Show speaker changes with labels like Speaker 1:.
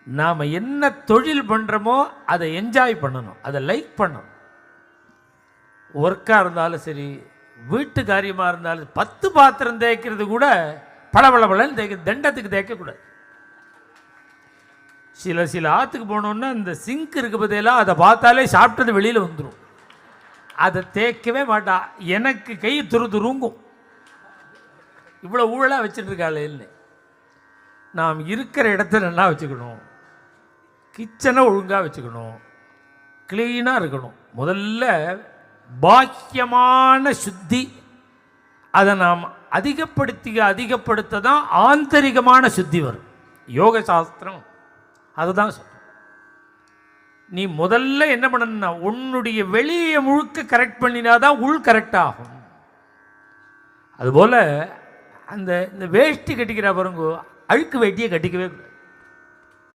Speaker 1: நாம் என்ன தொழில் பண்ணுறோமோ அதை என்ஜாய் பண்ணணும், அதை லைக் பண்ணணும். ஒர்க்காக இருந்தாலும் சரி, வீட்டு காரியமாக இருந்தாலும் 10 பாத்திரம் தேய்க்கிறது கூட பளபளன்னு தேய்க்க, தண்டத்துக்கு தேய்க்கக்கூடாது. சில ஆற்றுக்கு போனோன்னா இந்த சிங்க் இருக்க பற்றியெல்லாம் அதை பார்த்தாலே சாப்பிட்டது வெளியில் வந்துடும். அதை தேய்க்கவே மாட்டா. எனக்கு கை துருங்கும், இவ்வளோ ஊழலாக வச்சுட்டுருக்காள். இல்லை, நாம் இருக்கிற இடத்த நல்லா வச்சுக்கணும், கிச்சனை ஒழுங்காக வச்சுக்கணும், க்ளீனாக இருக்கணும். முதல்ல பாக்கியமான சுத்தி, அதை நாம் அதிகப்படுத்த தான் ஆந்தரிகமான சுத்தி வரும். யோக சாஸ்திரம் அதுதான் சொல்லும். நீ முதல்ல என்ன பண்ணணும்னா உன்னுடைய வெளியே முழுக்க கரெக்ட் பண்ணினாதான் உள் கரெக்ட் ஆகும். அதுபோல் இந்த வேஷ்டி கட்டிக்கிற பாருங்க, அழுக்கு வேட்டியை கட்டிக்கவே